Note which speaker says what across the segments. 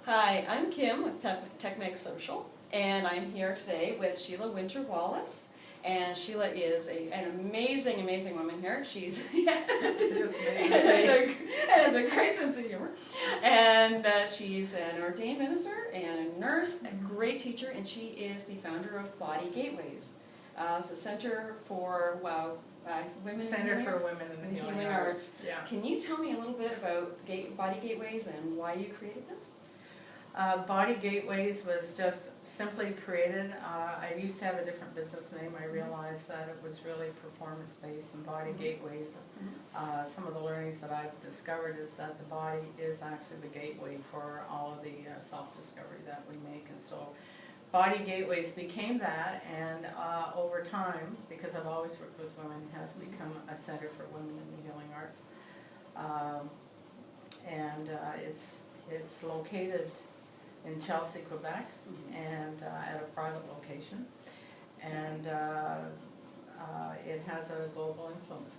Speaker 1: Hi, I'm Kim with TechMeg Social, and I'm here today with Sheila Wallace. And Sheila is an amazing, amazing woman here. She's has a great sense of humor, and she's an ordained minister and a nurse, a great teacher, and she is the founder of BodyGateways. It's a center for women.
Speaker 2: Center for Women in the Healing Arts.
Speaker 1: Yeah. Can you tell me a little bit about BodyGateways and why you created this?
Speaker 2: BodyGateways was just simply created. I used to have a different business name. I realized that it was really performance-based, and BodyGateways, some of the learnings that I've discovered is that the body is actually the gateway for all of the self-discovery that we make. And so BodyGateways became that, and over time, because I've always worked with women, it has become a center for women in the healing arts. It's located in Chelsea, Quebec, and at a private location, and it has a global influence.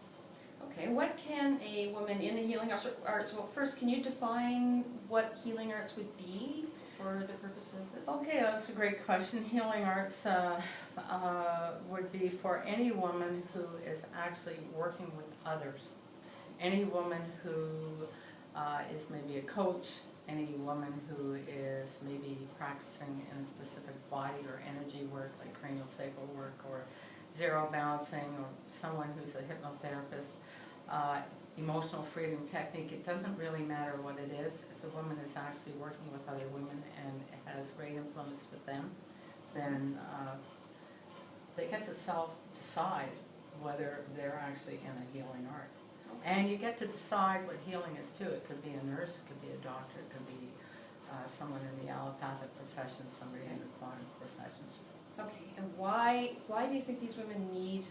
Speaker 1: Okay, what can a woman in the healing arts, well, first, can you define what healing arts would be for the purpose of this?
Speaker 2: Okay, that's a great question. Healing arts would be for any woman who is actually working with others, any woman who is maybe a coach, any woman who is maybe practicing in a specific body or energy work like cranial sacral work or zero balancing, or someone who's a hypnotherapist, emotional freedom technique. It doesn't really matter what it is. If the woman is actually working with other women and has great influence with them, then they get to self-decide whether they're actually in a healing art. And you get to decide what healing is too. It could be a nurse, it could be a doctor, it could be someone in the allopathic profession, somebody in the quantum professions.
Speaker 1: Okay, and why do you think these women need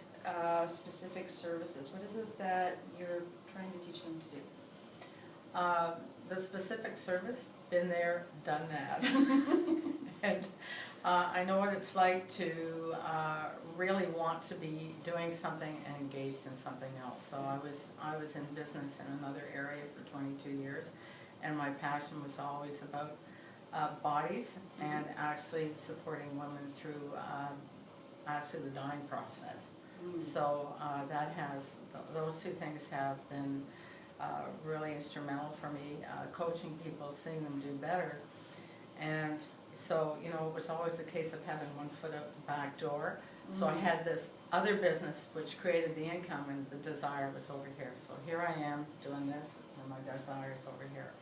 Speaker 1: specific services? What is it that you're trying to teach them to do?
Speaker 2: The specific service, been there, done that. And I know what it's like to really want to be doing something and engaged in something else. So I was in business in another area for 22 years, and my passion was always about bodies and actually supporting women through actually the dying process. So those two things have been really instrumental for me, coaching people, seeing them do better. And so, you know, it was always a case of having one foot out the back door. So I had this other business which created the income, and the desire was over here. So here I am doing this, and my desire is over here.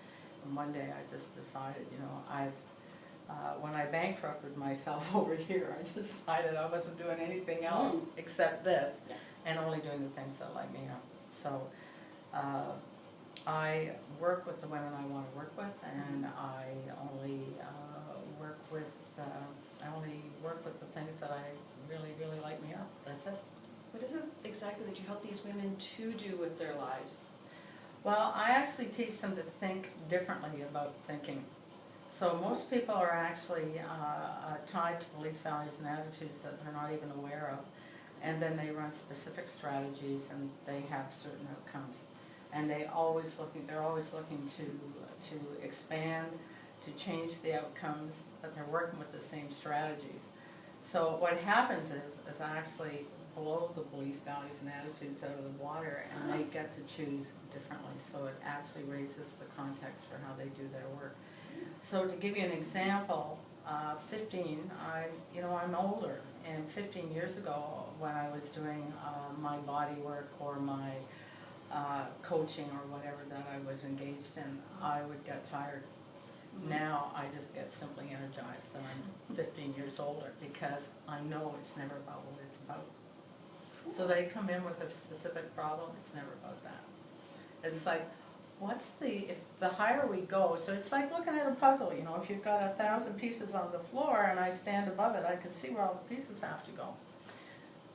Speaker 2: And one day I just decided, you know, when I bankrupted myself over here, I decided I wasn't doing anything else except this, and only doing the things that light me up. So I work with the women I want to work with, and I only work with the things that I really, really light me up. That's it.
Speaker 1: What is it exactly that you help these women to do with their lives?
Speaker 2: Well, I actually teach them to think differently about thinking. So most people are actually tied to belief, values, and attitudes that they're not even aware of. And then they run specific strategies, and they have certain outcomes. And they're always looking to expand, to change the outcomes, but they're working with the same strategies. So what happens is actually blow the belief, values, and attitudes out of the water, and they get to choose differently. So it actually raises the context for how they do their work. So to give you an example, I'm older, and 15 years ago when I was doing my body work or my coaching or whatever that I was engaged in, I would get tired. Now I just get simply energized that I'm 15 years older, because I know it's never about what it's about. So they come in with a specific problem, it's never about that. It's like, if the higher we go, so it's like looking at a puzzle, you know, if you've got 1,000 pieces on the floor and I stand above it, I can see where all the pieces have to go.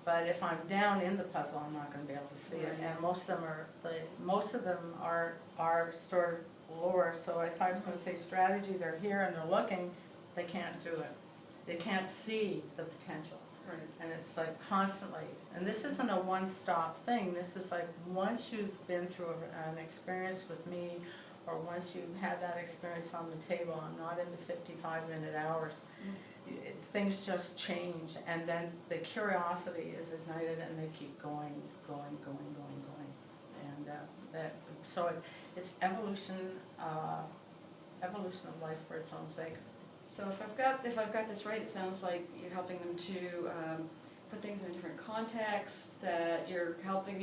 Speaker 2: But if I'm down in the puzzle, I'm not going to be able to see it. And most of them are stored lower. So if I was going to say strategy, they're here and they're looking, they can't do it. They can't see the potential.
Speaker 1: Right.
Speaker 2: And it's like constantly, and this isn't a one-stop thing. This is like once you've been through an experience with me or once you've had that experience on the table, I'm not into 55-minute hours, things just change, and then the curiosity is ignited and they keep going. And it's evolution of life for its own sake.
Speaker 1: So if I've got this right, it sounds like you're helping them to put things in a different context, that you're helping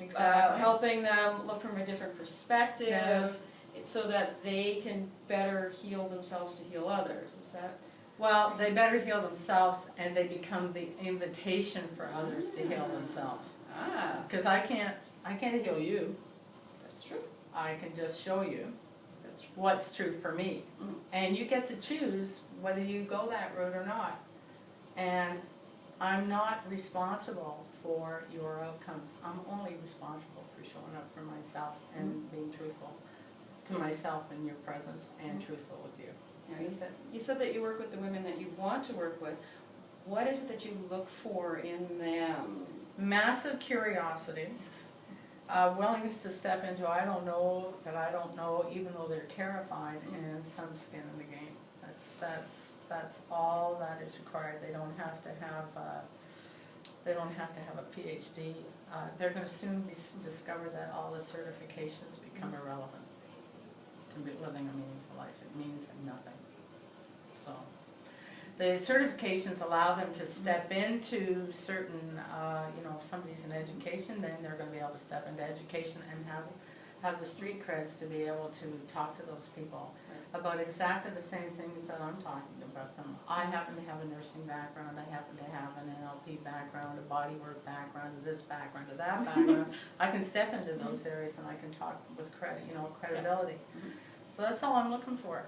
Speaker 1: helping them look from a different perspective, so that they can better heal themselves to heal others. Is that?
Speaker 2: Well, they better heal themselves, and they become the invitation for others to heal themselves. Because I can't heal you.
Speaker 1: That's true.
Speaker 2: I can just show you what's true for me. And you get to choose whether you go that route or not. And I'm not responsible for your outcomes. I'm only responsible for showing up for myself and being truthful to myself in your presence and truthful with you.
Speaker 1: Now, you said that you work with the women that you want to work with. What is it that you look for in them?
Speaker 2: Massive curiosity. Willingness to step into I don't know that I don't know, even though they're terrified, and some skin in the game. That's all that is required. They don't have to have a PhD. They're going to soon discover that all the certifications become irrelevant to living a meaningful life. It means nothing. So the certifications allow them to step into certain, if somebody's in education, then they're going to be able to step into education and have the street creds to be able to talk to those people about exactly the same things that I'm talking about them. I happen to have a nursing background, I happen to have an NLP background, a bodywork background, this background, that background. I can step into those areas and I can talk with credibility. So that's all I'm looking for.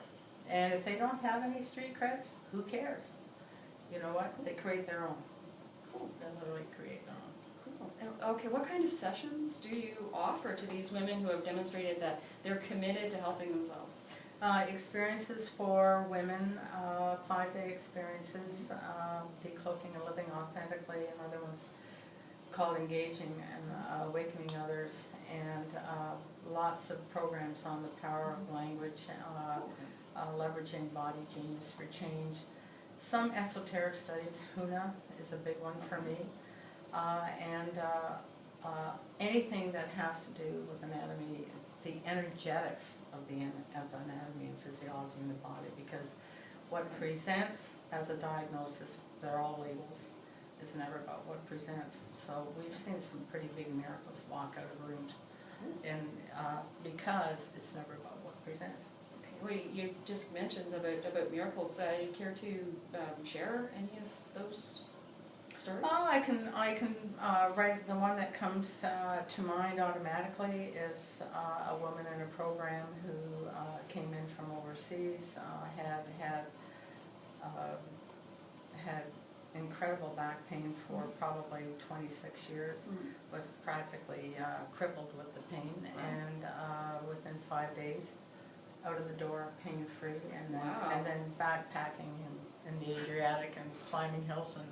Speaker 2: And if they don't have any street creds, who cares? You know what? They create their own. They literally create their own.
Speaker 1: Cool. Okay, what kind of sessions do you offer to these women who have demonstrated that they're committed to helping themselves?
Speaker 2: Experiences for women, 5-day experiences, decloaking and living authentically, another one's called engaging and awakening others, and lots of programs on the power of language, leveraging body genius for change. Some esoteric studies, HUNA is a big one for me, and anything that has to do with anatomy, the energetics of the anatomy and physiology in the body, because what presents as a diagnosis, they're all labels, is never about what presents. So we've seen some pretty big miracles walk out of rooms, and because it's never about what presents.
Speaker 1: Well, you just mentioned about miracles. You care to share any of those stories?
Speaker 2: Oh, I can write. The one that comes to mind automatically is a woman in a program who came in from overseas, had incredible back pain for probably 26 years, was practically crippled with the pain, and within 5 days, out of the door, pain-free, and then backpacking in the Adriatic and climbing hills and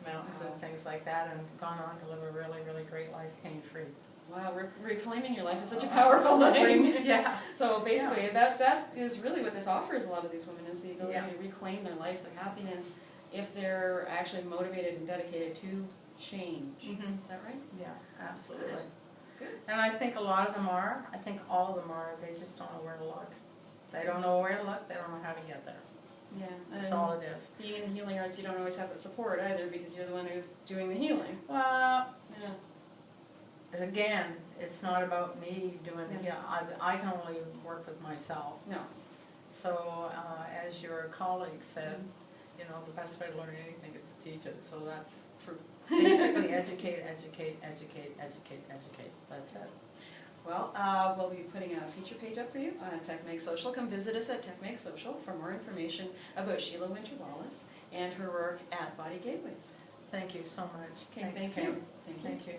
Speaker 2: mountains and things like that, and gone on to live a really, really great life pain-free.
Speaker 1: Wow, reclaiming your life is such a powerful thing.
Speaker 2: Yeah.
Speaker 1: So basically, that is really what this offers a lot of these women, is the ability to reclaim their life, their happiness, if they're actually motivated and dedicated to change. Is that right?
Speaker 2: Yeah, absolutely.
Speaker 1: Good.
Speaker 2: And I think a lot of them are. I think all of them are. They just don't know where to look. They don't know where to look. They don't know how to get there.
Speaker 1: Yeah,
Speaker 2: that's all it is.
Speaker 1: Being in the healing arts, you don't always have that support either, because you're the one who's doing the healing.
Speaker 2: Well, again, it's not about me doing the healing. I can only work with myself.
Speaker 1: No.
Speaker 2: So, as your colleague said, the best way to learn anything is to teach it. So that's
Speaker 1: true.
Speaker 2: Basically, educate, educate, educate, educate, educate. That's it.
Speaker 1: Well, we'll be putting a feature page up for you on TechMake Social. Come visit us at TechMake Social for more information about Sheila Winter-Wallace and her work at BodyGateways.
Speaker 2: Thank you so much.
Speaker 1: Okay,
Speaker 2: Thanks,
Speaker 1: thank you.
Speaker 2: Thank you.